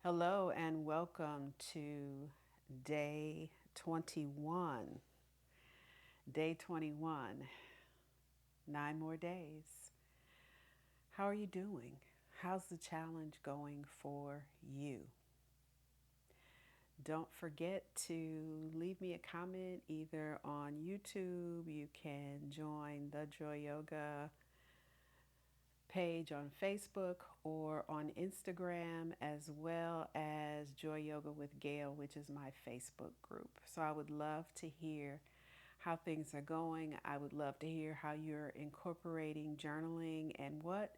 Hello and welcome to day 21. Day 21, 9 more days. How are you doing? How's the challenge going for you? Don't forget to leave me a comment either on YouTube. You can join the Joy Yoga page on Facebook or on Instagram, as well as Joy Yoga with Gail, which is my Facebook group. So I would love to hear how things are going. I would love to hear how you're incorporating journaling and what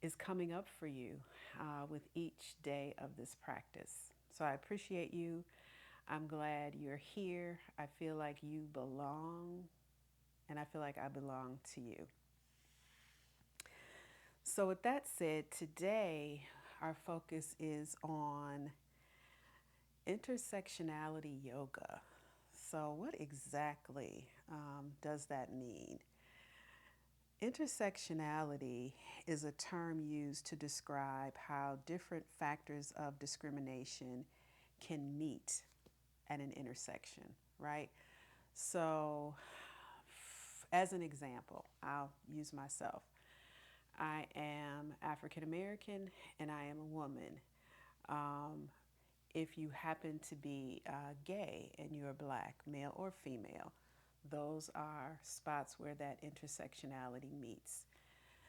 is coming up for you with each day of this practice. So I appreciate you. I'm glad you're here. I feel like you belong, and I feel like I belong to you. So, with that said, today our focus is on intersectionality yoga. So, what exactly does that mean? Intersectionality is a term used to describe how different factors of discrimination can meet at an intersection, right? So, as an example, I'll use myself. I am African American and I am a woman. Um, if you happen to be gay and you're black, male or female, those are spots where that intersectionality meets.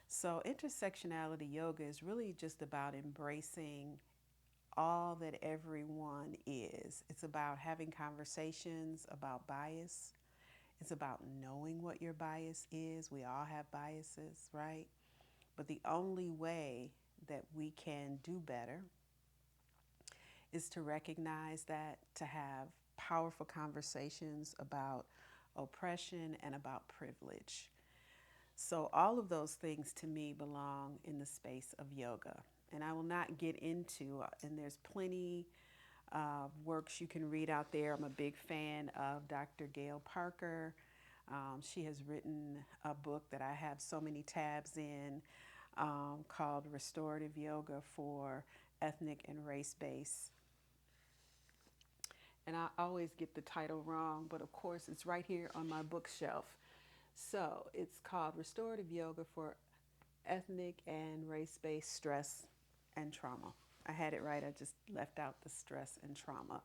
So, intersectionality yoga is really just about embracing all that everyone is. It's about having conversations about bias. It's about knowing what your bias is. We all have biases, right? But the only way that we can do better is to recognize that, to have powerful conversations about oppression and about privilege. So, all of those things to me belong in the space of yoga. And I will not get into, and there's plenty of works you can read out there. I'm a big fan of Dr. Gail Parker. She has written a book that I have so many tabs in called Restorative Yoga for Ethnic and Race Based. And I always get the title wrong, but of course it's right here on my bookshelf. So it's called Restorative Yoga for Ethnic and Race Based Stress and Trauma. I had it right, I just left out the stress and trauma.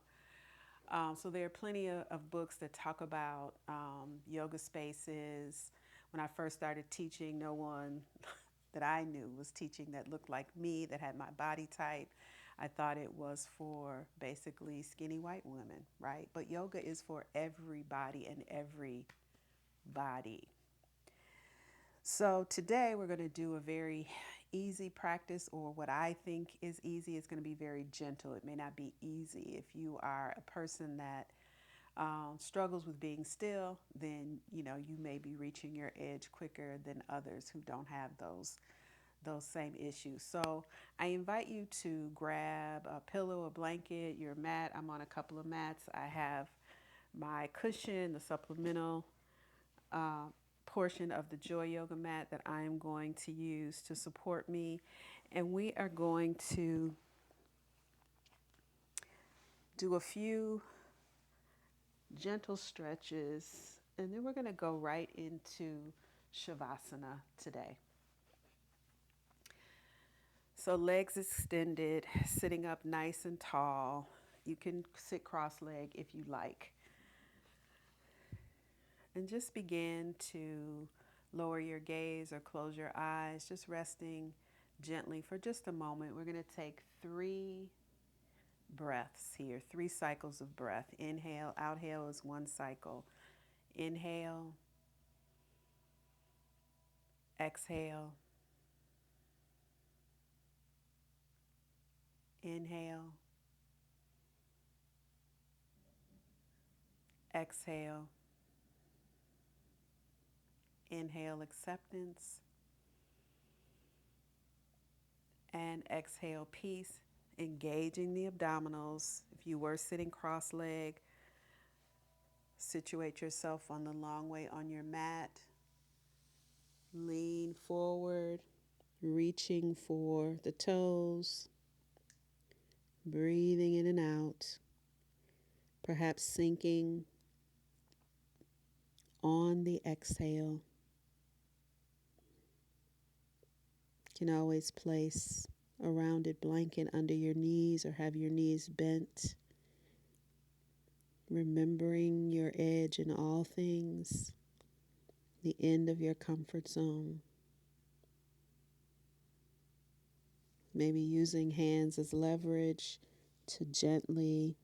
So there are plenty of books that talk about yoga spaces. When I first started teaching, no one that I knew was teaching that looked like me, that had my body type. I thought it was for basically skinny white women, right? But yoga is for everybody and every body. So today we're going to do a very easy practice, or what I think is easy. It's going to be very gentle. It may not be easy. If you are a person that struggles with being still, then you may be reaching your edge quicker than others who don't have those same issues. So I invite you to grab a pillow, a blanket, your mat. I'm on a couple of mats. I have my cushion, the supplemental uh, portion of the Joy Yoga mat that I am going to use to support me. And we are going to do a few gentle stretches, and then we're going to go right into Shavasana today. So, legs extended, sitting up nice and tall. You can sit cross legged if you like. And just begin to lower your gaze or close your eyes, just resting gently for just a moment. We're going to take 3 breaths here, 3 cycles of breath. Inhale, outhale is 1 cycle. Inhale, exhale, inhale, exhale, inhale acceptance, and exhale peace, engaging the abdominals. If you were sitting cross legged, situate yourself on the long way on your mat. Lean forward, reaching for the toes, Breathing in and out, perhaps sinking on the exhale. You can always place a rounded blanket under your knees or have your knees bent, remembering your edge in all things, the end of your comfort zone. Maybe using hands as leverage to gently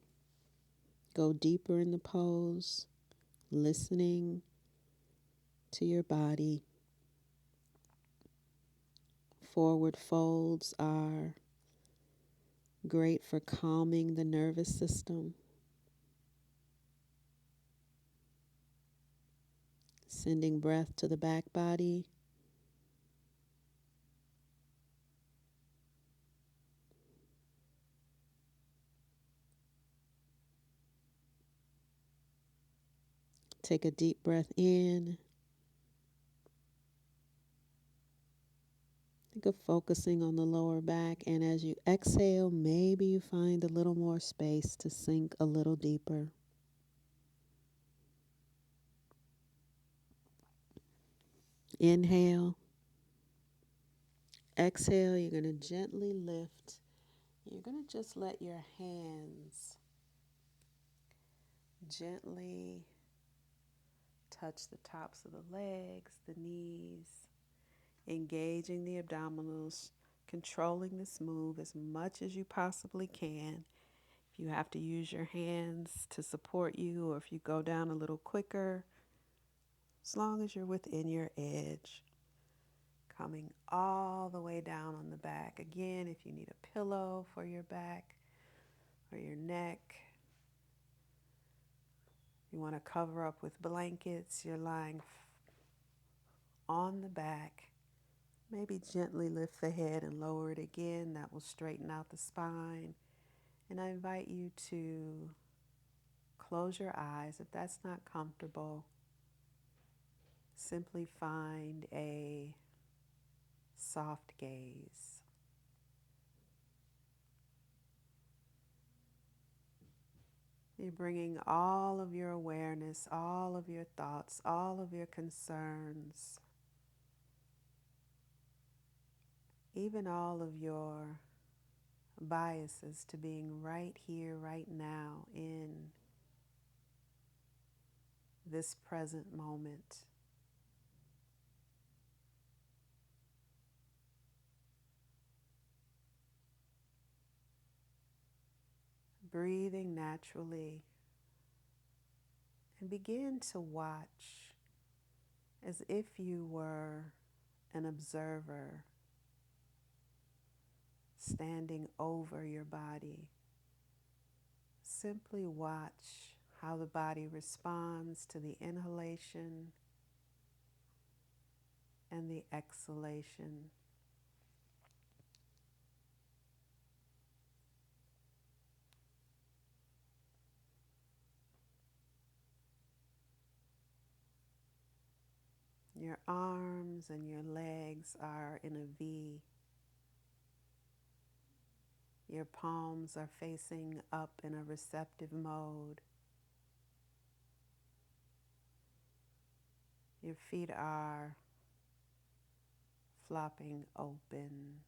go deeper in the pose, listening to your body. Forward folds are great for calming the nervous system. Sending breath to the back body. Take a deep breath in. Think of focusing on the lower back, and as you exhale, maybe you find a little more space to sink a little deeper. Inhale. Exhale, you're going to gently lift. You're going to just let your hands gently touch the tops of the legs, the knees, engaging the abdominals, controlling this move as much as you possibly can. If you have to use your hands to support you, or if you go down a little quicker, as long as you're within your edge. Coming all the way down on the back. Again, if you need a pillow for your back or your neck, you want to cover up with blankets, you're lying on the back. Maybe gently lift the head and lower it again. That will straighten out the spine. And I invite you to close your eyes if that's not comfortable. Simply find a soft gaze. You're bringing all of your awareness, all of your thoughts, all of your concerns, even all of your biases to being right here, right now, in this present moment. Breathing naturally, and begin to watch as if you were an observer standing over your body. Simply watch how the body responds to the inhalation and the exhalation. Your arms and your legs are in a V. Your palms are facing up in a receptive mode. Your feet are flopping open.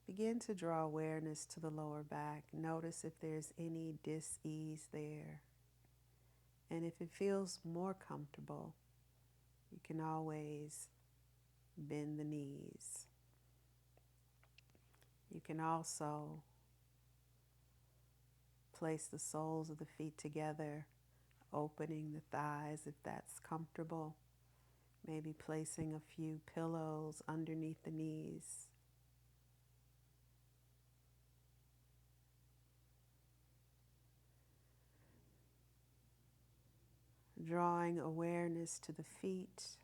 Begin to draw awareness to the lower back. Notice if there's any dis-ease there. And if it feels more comfortable, you can always bend the knees. You can also place the soles of the feet together, opening the thighs if that's comfortable. Maybe placing a few pillows underneath the knees. Drawing awareness to the feet,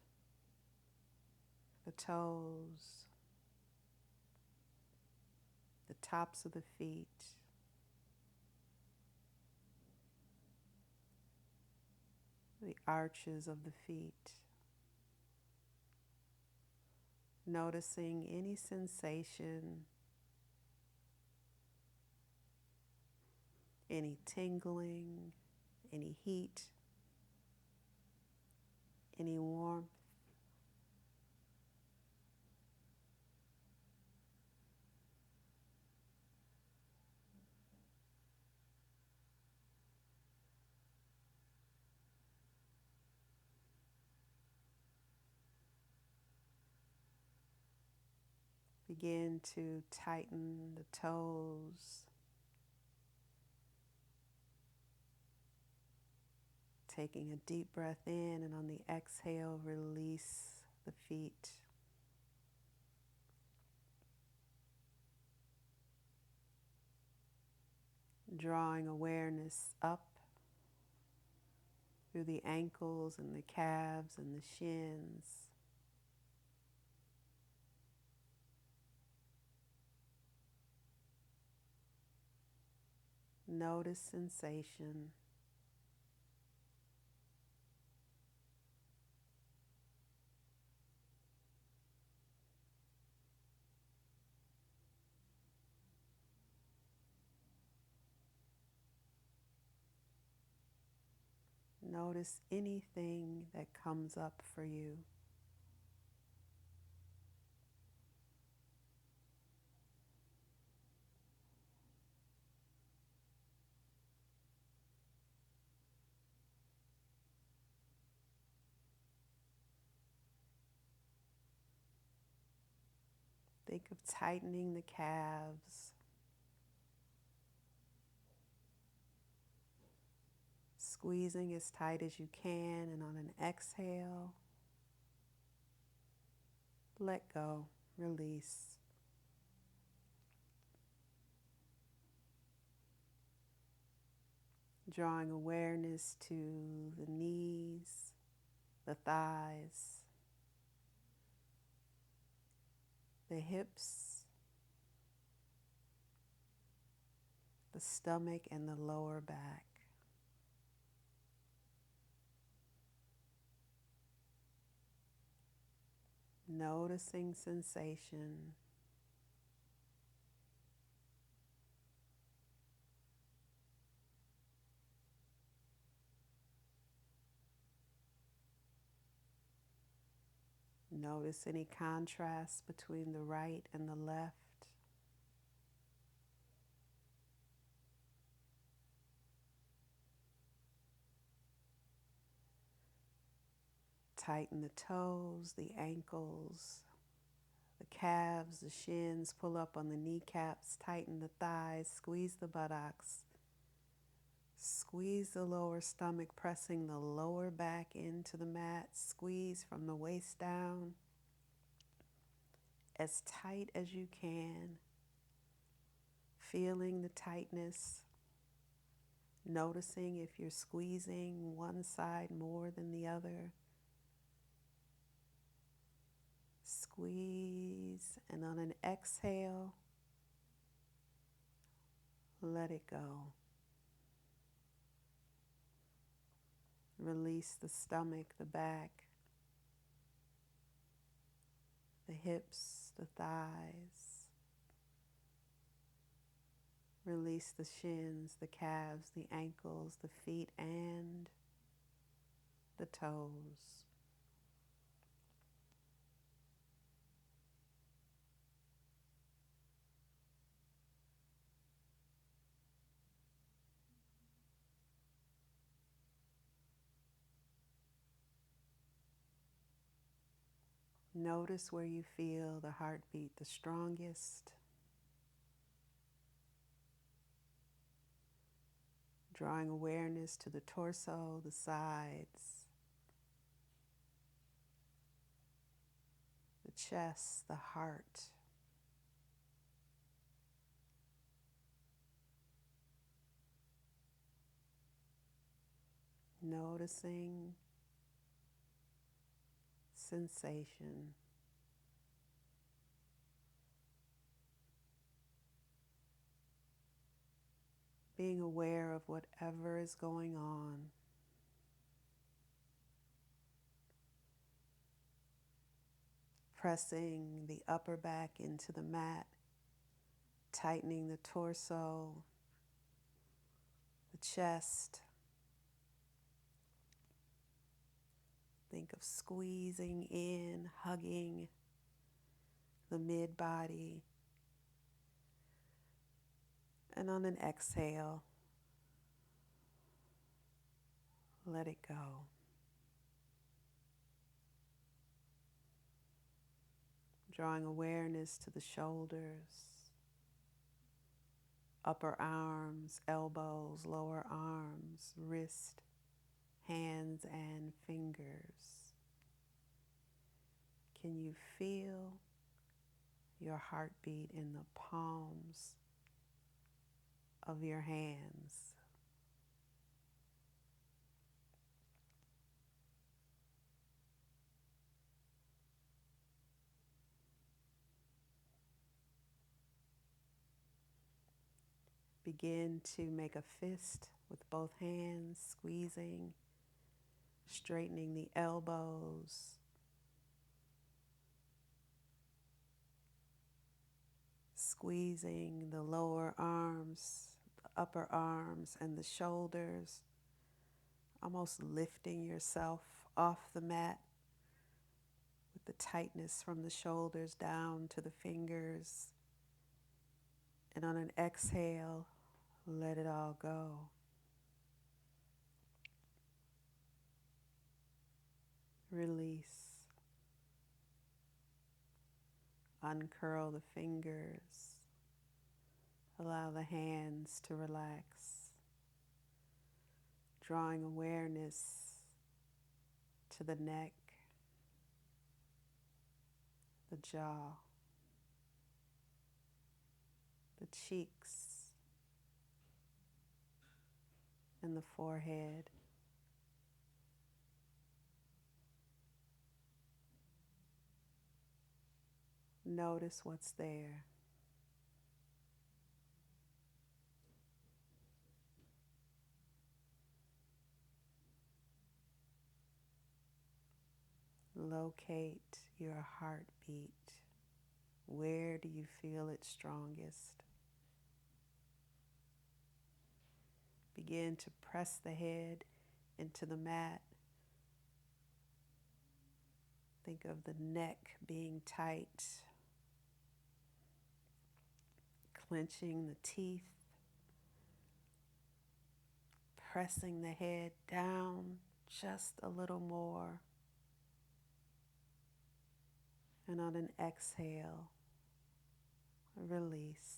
the toes, the tops of the feet, the arches of the feet. Noticing any sensation, any tingling, any heat, any warmth. Begin to tighten the toes, taking a deep breath in, and on the exhale, release the feet. Drawing awareness up through the ankles and the calves and the shins. Notice sensation. Notice anything that comes up for you. Think of tightening the calves, squeezing as tight as you can, and on an exhale, let go, release. Drawing awareness to the knees, the thighs, the hips, the stomach, and the lower back. Noticing sensation. Notice any contrast between the right and the left. Tighten the toes, the ankles, the calves, the shins. Pull up on the kneecaps. Tighten the thighs. Squeeze the buttocks. Squeeze the lower stomach, pressing the lower back into the mat. Squeeze from the waist down as tight as you can. Feeling the tightness. Noticing if you're squeezing one side more than the other. Squeeze, and on an exhale, let it go. Release the stomach, the back, the hips, the thighs. Release the shins, the calves, the ankles, the feet, and the toes. Notice where you feel the heartbeat the strongest. Drawing awareness to the torso, the sides, the chest, the heart. Noticing sensation. Being aware of whatever is going on. Pressing the upper back into the mat, tightening the torso, the chest. Think of squeezing in, hugging the mid-body. And on an exhale, let it go. Drawing awareness to the shoulders, upper arms, elbows, lower arms, wrist, hands, and fingers. Can you feel your heartbeat in the palms of your hands? Begin to make a fist with both hands, squeezing, straightening the elbows, squeezing the lower arms, the upper arms, and the shoulders, almost lifting yourself off the mat with the tightness from the shoulders down to the fingers. And on an exhale, let it all go. Release. Uncurl the fingers. Allow the hands to relax. Drawing awareness to the neck, the jaw, the cheeks, and the forehead. Notice what's there. Locate your heartbeat. Where do you feel it strongest? Begin to press the head into the mat. Think of the neck being tight, clenching the teeth, pressing the head down just a little more. And on an exhale, release.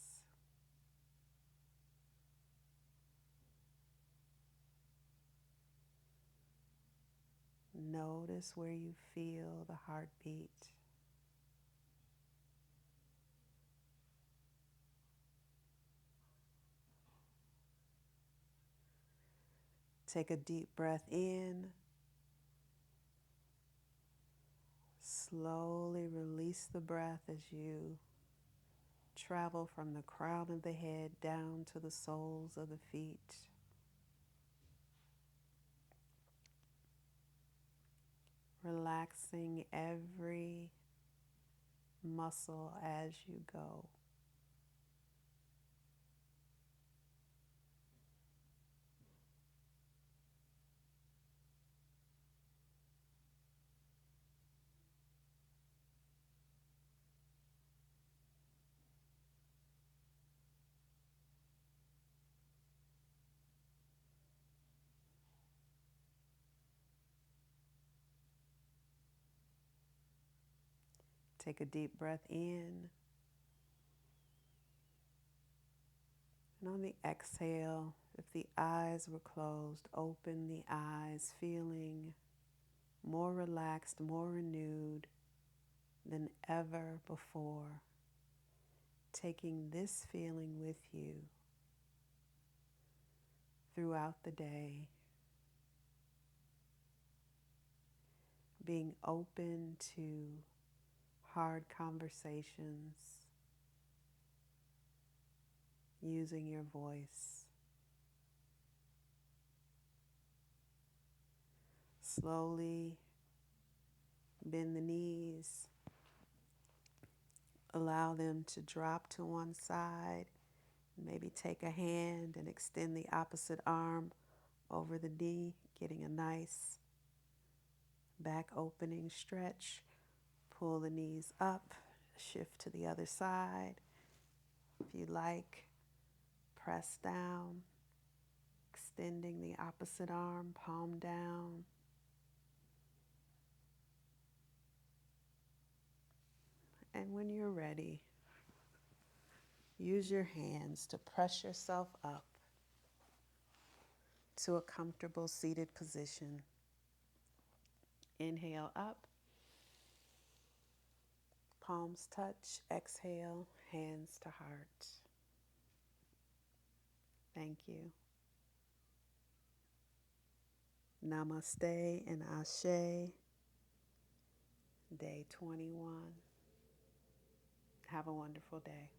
Notice where you feel the heartbeat. Take a deep breath in. Slowly release the breath as you travel from the crown of the head down to the soles of the feet. Relaxing every muscle as you go. Take a deep breath in. And on the exhale, if the eyes were closed, open the eyes, feeling more relaxed, more renewed than ever before. Taking this feeling with you throughout the day. Being open to hard conversations, using your voice. Slowly bend the knees, Allow them to drop to one side. Maybe take a hand and extend the opposite arm over the knee, getting a nice back opening stretch. Pull the knees up, shift to the other side. If you like, press down, extending the opposite arm, palm down. And when you're ready, use your hands to press yourself up to a comfortable seated position. Inhale up, palms touch. Exhale, hands to heart. Thank you. Namaste and Ashe. Day 21. Have a wonderful day.